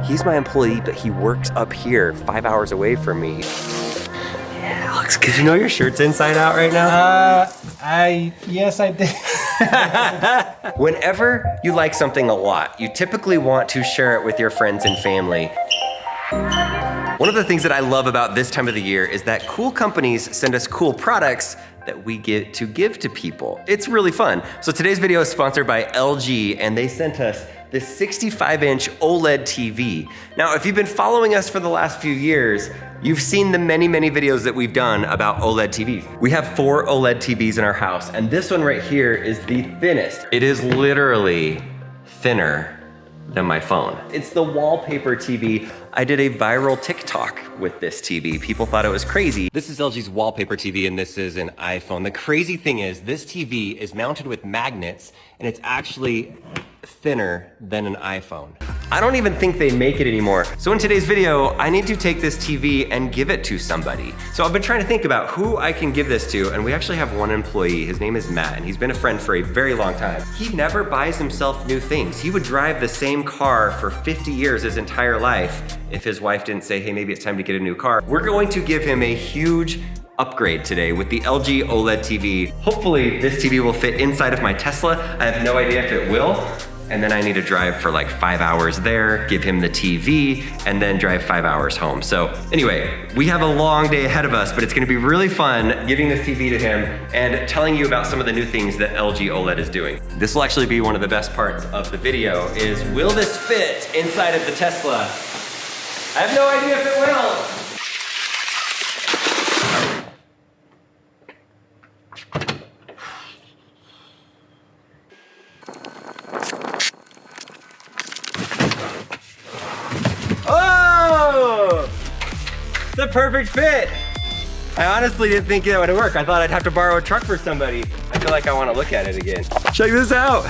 He's my employee, but he works up here 5 hours away from me. Yeah, it looks good. Did you know your shirt's inside out right now? Yes, I did. Whenever you like something a lot, you typically want to share it with your friends and family. One of the things that I love about this time of the year is that cool companies send us cool products that we get to give to people. It's really fun. So today's video is sponsored by LG, and they sent us this 65-inch OLED TV. Now, if you've been following us for the last few years, you've seen the many videos that we've done about OLED TVs. We have 4 OLED TVs in our house, and this one right here is the thinnest. It is literally thinner than my phone. It's the wallpaper TV. I did a viral TikTok with this TV. People thought it was crazy. This is LG's wallpaper TV, and this is an iPhone. The crazy thing is this TV is mounted with magnets, and it's actually thinner than an iPhone. I don't even think they make it anymore. So in today's video, I need to take this TV and give it to somebody. So I've been trying to think about who I can give this to, and we actually have one employee. His name is Matt, and he's been a friend for a very long time. He never buys himself new things. He would drive the same car for 50 years his entire life if his wife didn't say, hey, maybe it's time to get a new car. We're going to give him a huge upgrade today with the LG OLED TV. Hopefully this TV will fit inside of my Tesla. I have no idea if it will. And then I need to drive for like 5 hours there, give him the TV, and then drive 5 hours home. So anyway, we have a long day ahead of us, but it's gonna be really fun giving this TV to him and telling you about some of the new things that LG OLED is doing. This will actually be one of the best parts of the video is, will this fit inside of the Tesla? I have no idea if it will. The perfect fit. I honestly didn't think that would work. I thought I'd have to borrow a truck for somebody. I feel like I want to look at it again. Check this out.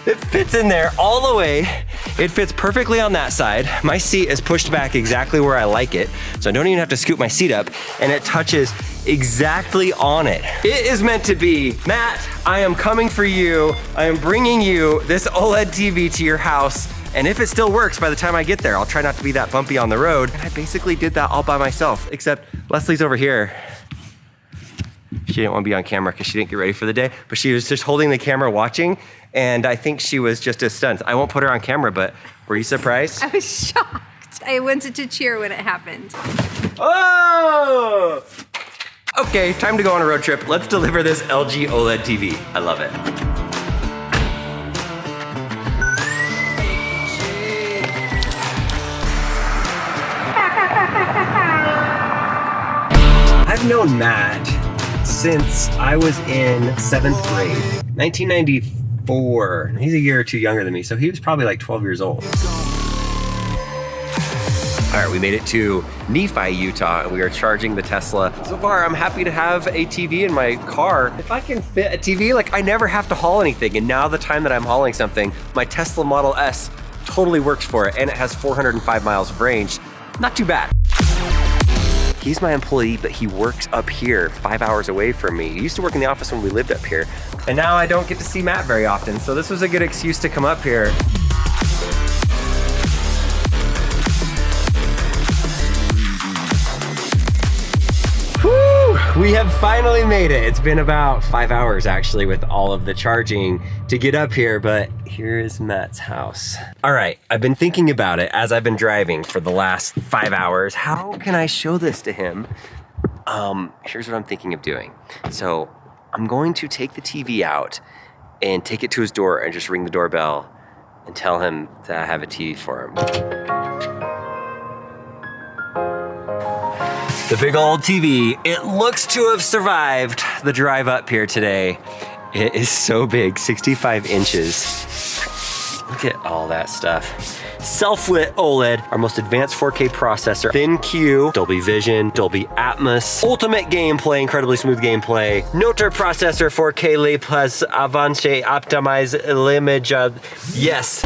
It fits in there all the way. It fits perfectly on that side. My seat is pushed back exactly where I like it, so I don't even have to scoot my seat up, and it touches exactly on it. It is meant to be, Matt, I am coming for you. I am bringing you this OLED TV to your house. And if it still works by the time I get there, I'll try not to be that bumpy on the road. And I basically did that all by myself, except Leslie's over here. She didn't want to be on camera because she didn't get ready for the day, but she was just holding the camera watching, and I think she was just as stunned. I won't put her on camera, but were you surprised? I was shocked. I wanted to cheer when it happened. Oh! Okay, time to go on a road trip. Let's deliver this LG OLED TV. I love it. I've known Matt since I was in 7th grade, 1994. He's a year or two younger than me, so he was probably like 12 years old. All right, we made it to Nephi, Utah, and we are charging the Tesla. So far, I'm happy to have a TV in my car. If I can fit a TV, like I never have to haul anything, and now the time that I'm hauling something, my Tesla Model S totally works for it, and it has 405 miles of range. Not too bad. He's my employee, but he works up here 5 hours away from me. He used to work in the office when we lived up here. And now I don't get to see Matt very often, so this was a good excuse to come up here. Whew, we have finally made it. It's been about 5 hours actually with all of the charging to get up here, but here is Matt's house. All right, I've been thinking about it as I've been driving for the last 5 hours. How can I show this to him? Here's what I'm thinking of doing. So I'm going to take the TV out and take it to his door and just ring the doorbell and tell him that I have a TV for him. The big old TV, it looks to have survived the drive up here today. It is so big, 65 inches. Look at all that stuff. Self-lit OLED, our most advanced 4K processor, thin Q, Dolby Vision, Dolby Atmos, ultimate gameplay, incredibly smooth gameplay, Noter processor, 4K Le Plus Avance Optimize Image, yes.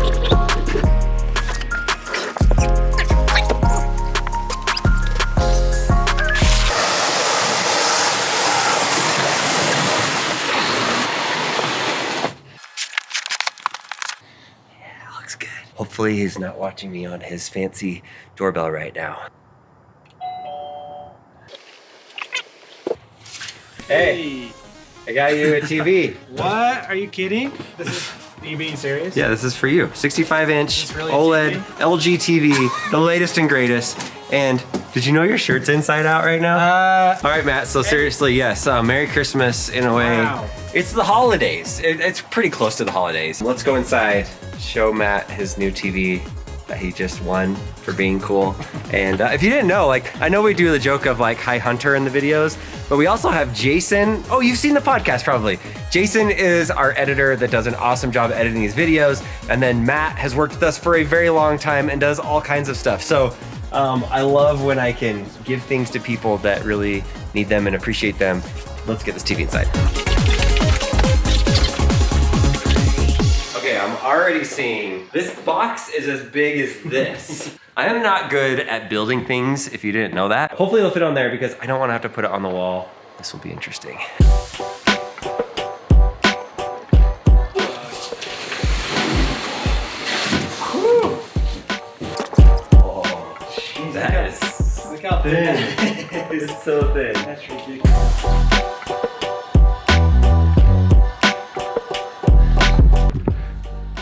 Hopefully he's not watching me on his fancy doorbell right now. Hey, I got you a TV. What? Are you kidding? Are you being serious? Yeah, this is for you. 65-inch Is this really a OLED TV? LG TV, the latest and greatest. And did you know your shirt's inside out right now? All right, Matt, so seriously, yes, Merry Christmas in a way. Wow. It's the holidays. It's pretty close to the holidays. Let's go inside, show Matt his new TV that he just won for being cool. And if you didn't know, like, I know we do the joke of like Hi Hunter in the videos, but we also have Jason. Oh, you've seen the podcast probably. Jason is our editor that does an awesome job editing these videos. And then Matt has worked with us for a very long time and does all kinds of stuff. So I love when I can give things to people that really need them and appreciate them. Let's get this TV inside. Okay, I'm already seeing this box is as big as this. I am not good at building things, if you didn't know that. Hopefully it'll fit on there because I don't want to have to put it on the wall. This will be interesting. That is Look how thin thin. It's so thin. That's ridiculous.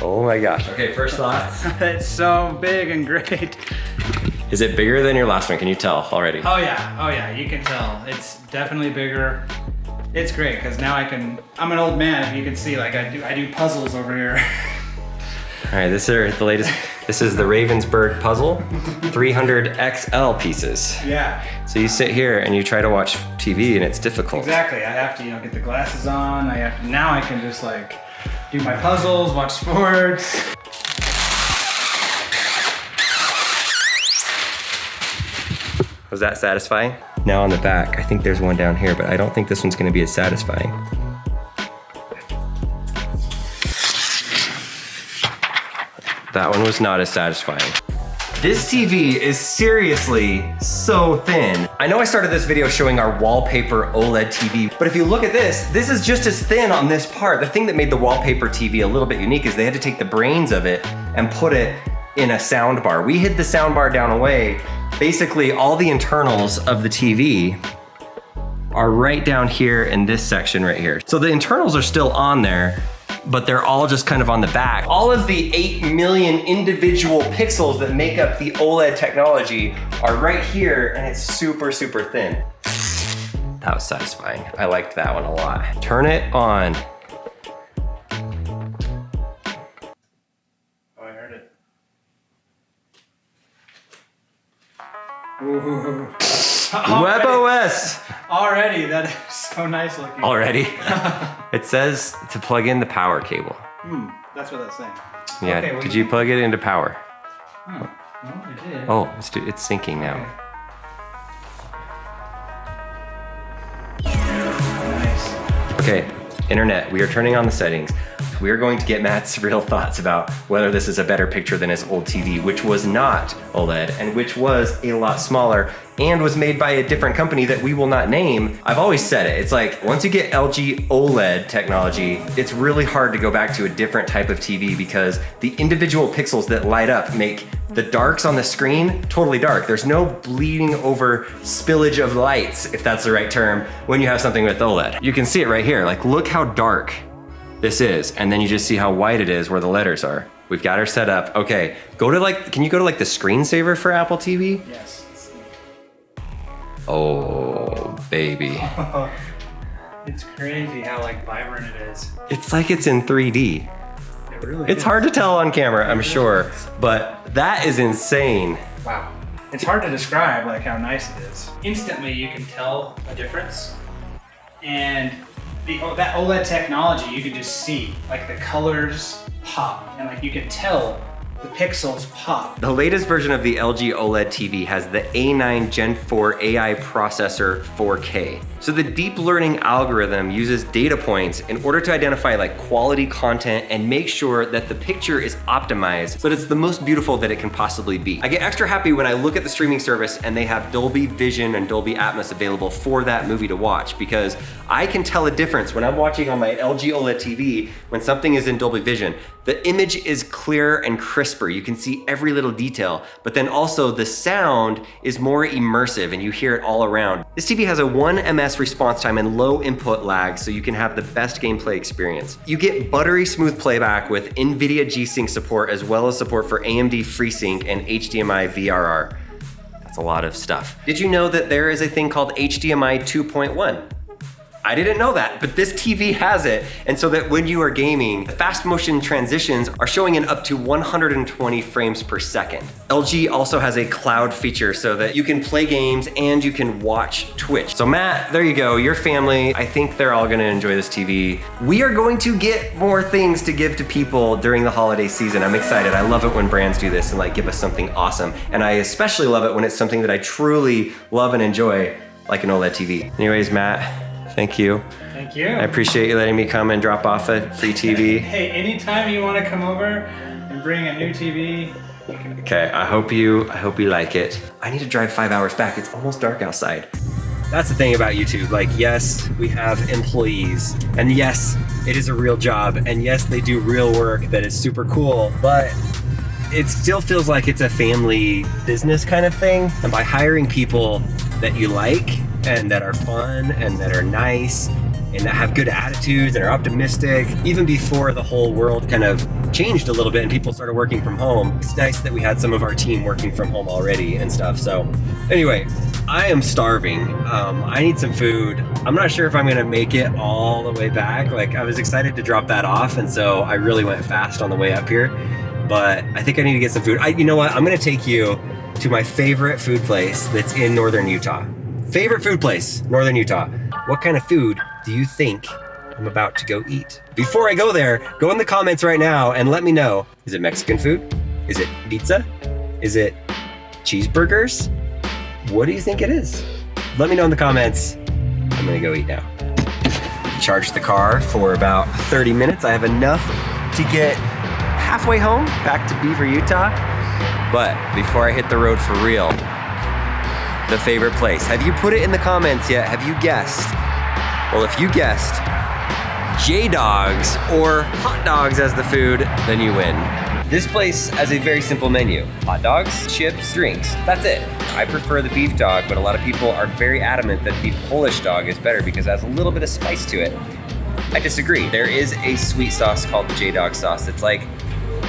Oh my gosh. Okay, first thoughts. It's so big and great. Is it bigger than your last one? Can you tell already? Oh yeah, you can tell. It's definitely bigger. It's great because now I'm an old man, if you can see, like I do puzzles over here. All right, this is the latest. This is the Ravensburg puzzle, 300 XL pieces. Yeah. So you sit here and you try to watch TV and it's difficult. Exactly, I have to, get the glasses on. Now I can just like do my puzzles, watch sports. Was that satisfying? Now on the back, I think there's one down here, but I don't think this one's gonna be as satisfying. That one was not as satisfying. This TV is seriously so thin. I know I started this video showing our wallpaper OLED TV, but if you look at this is just as thin on this part. The thing that made the wallpaper TV a little bit unique is they had to take the brains of it and put it in a sound bar. We hid the sound bar down away. Basically, all the internals of the TV are right down here in this section right here. So the internals are still on there, but they're all just kind of on the back. All of the 8 million individual pixels that make up the OLED technology are right here, and it's super, super thin. That was satisfying. I liked that one a lot. Turn it on. Oh, I heard it. Ooh. WebOS. Already, that is so nice looking. Already? It says to plug in the power cable. That's what that's saying. Yeah, Okay, well, did you plug it into power? No, I did. Oh, it's syncing now. Nice. Okay, internet, we are turning on the settings. We are going to get Matt's real thoughts about whether this is a better picture than his old TV, which was not OLED and which was a lot smaller and was made by a different company that we will not name. I've always said it. It's like, once you get LG OLED technology, it's really hard to go back to a different type of TV because the individual pixels that light up make the darks on the screen totally dark. There's no bleeding over spillage of lights, if that's the right term, when you have something with OLED. You can see it right here. Like, look how dark this is, and then you just see how white it is where the letters are. We've got her set up. Okay, can you go to like the screensaver for Apple TV? Yes. Oh, baby. It's crazy how like vibrant it is. It's like it's in 3D. It really It's is. hard to tell on camera, I'm sure, but that is insane. Wow. It's hard to describe like how nice it is. Instantly you can tell a difference. And that OLED technology, you can just see like the colors pop and like you can tell the pixels pop. The latest version of the LG OLED TV has the A9 Gen 4 AI processor 4K. So the deep learning algorithm uses data points in order to identify like quality content and make sure that the picture is optimized so that it's the most beautiful that it can possibly be. I get extra happy when I look at the streaming service and they have Dolby Vision and Dolby Atmos available for that movie to watch, because I can tell a difference when I'm watching on my LG OLED TV when something is in Dolby Vision. The image is clearer and crisper. You can see every little detail, but then also the sound is more immersive and you hear it all around. This TV has a 1 ms response time and low input lag, so you can have the best gameplay experience. You get buttery smooth playback with NVIDIA G-Sync support, as well as support for AMD FreeSync and HDMI VRR. That's a lot of stuff. Did you know that there is a thing called HDMI 2.1? I didn't know that, but this TV has it. And so that when you are gaming, the fast motion transitions are showing in up to 120 frames per second. LG also has a cloud feature so that you can play games and you can watch Twitch. So Matt, there you go, your family, I think they're all gonna enjoy this TV. We are going to get more things to give to people during the holiday season. I'm excited. I love it when brands do this and like give us something awesome. And I especially love it when it's something that I truly love and enjoy, like an OLED TV. Anyways, Matt, thank you. Thank you. I appreciate you letting me come and drop off a free TV. Hey, anytime you want to come over and bring a new TV, you can. Okay, I hope you like it. I need to drive 5 hours back. It's almost dark outside. That's the thing about YouTube. Like, yes, we have employees, and yes, it is a real job, and yes, they do real work that is super cool, but it still feels like it's a family business kind of thing. And by hiring people that you like, and that are fun and that are nice and that have good attitudes and are optimistic, even before the whole world kind of changed a little bit and people started working from home. It's nice that we had some of our team working from home already and stuff. So anyway, I am starving. I need some food. I'm not sure if I'm gonna make it all the way back. Like, I was excited to drop that off, and so I really went fast on the way up here, but I think I need to get some food. You know what? I'm gonna take you to my favorite food place that's in Northern Utah. Favorite food place, Northern Utah. What kind of food do you think I'm about to go eat? Before I go there, go in the comments right now and let me know. Is it Mexican food? Is it pizza? Is it cheeseburgers? What do you think it is? Let me know in the comments. I'm gonna go eat now. Charged the car for about 30 minutes. I have enough to get halfway home, back to Beaver, Utah. But before I hit the road for real, the favorite place. Have you put it in the comments yet? Have you guessed? Well, if you guessed J-Dogs or hot dogs as the food, then you win. This place has a very simple menu. Hot dogs, chips, drinks. That's it. I prefer the beef dog, but a lot of people are very adamant that the Polish dog is better because it has a little bit of spice to it. I disagree. There is a sweet sauce called the J-Dog sauce. It's like,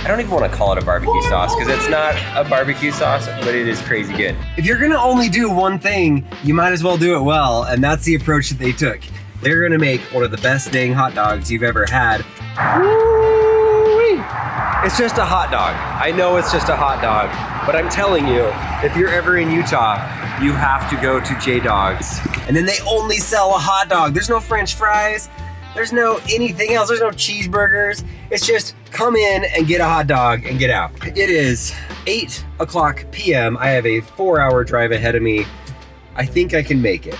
I don't even want to call it a barbecue sauce because it's not a barbecue sauce, but it is crazy good. If you're gonna only do one thing, you might as well do it well, and that's the approach that they took. They're gonna make one of the best dang hot dogs you've ever had. Woo-wee. It's just a hot dog. I know it's just a hot dog, but I'm telling you, if you're ever in Utah, you have to go to J-Dogs. And then they only sell a hot dog. There's no French fries. There's no anything else. There's no cheeseburgers. It's just come in and get a hot dog and get out. It is 8 o'clock p.m. I have a 4-hour drive ahead of me. I think I can make it.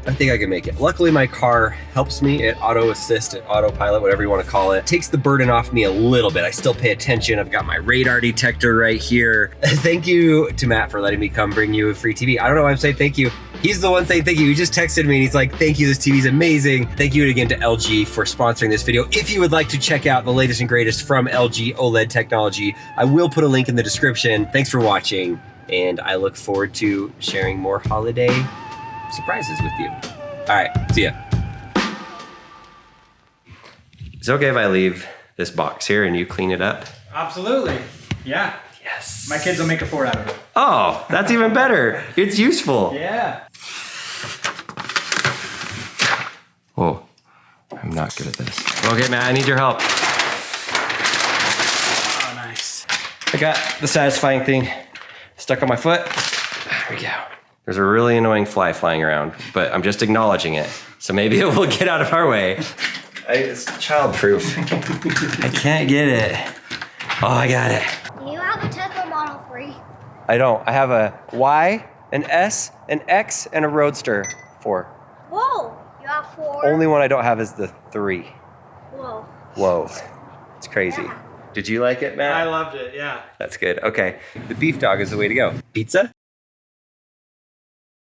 I think I can make it. Luckily, my car helps me. It auto assist, it autopilot, whatever you want to call it. Takes the burden off me a little bit. I still pay attention. I've got my radar detector right here. Thank you to Matt for letting me come bring you a free TV. I don't know why I'm saying thank you. He's the one saying thank you. He just texted me and he's like, thank you, this TV's amazing. Thank you again to LG for sponsoring this video. If you would like to check out the latest and greatest from LG OLED technology, I will put a link in the description. Thanks for watching, and I look forward to sharing more holiday surprises with you. All right, see ya. Is it okay if I leave this box here and you clean it up? Absolutely. Yeah. Yes. My kids will make a fort out of it. Oh, that's even better. It's useful. Yeah. Whoa, I'm not good at this. Okay, Matt, I need your help. Oh, nice. I got the satisfying thing stuck on my foot. There we go. There's a really annoying fly flying around, but I'm just acknowledging it. So maybe it will get out of our way. It's child-proof. I can't get it. Oh, I got it. Do you have a Tesla Model 3? I don't. I have a Y, an S, an X, and a Roadster 4. Whoa! got 4. Only one I don't have is the 3. Whoa. Whoa, it's crazy. Yeah. Did you like it, Matt? I loved it, yeah. That's good. Okay, the beef dog is the way to go. Pizza?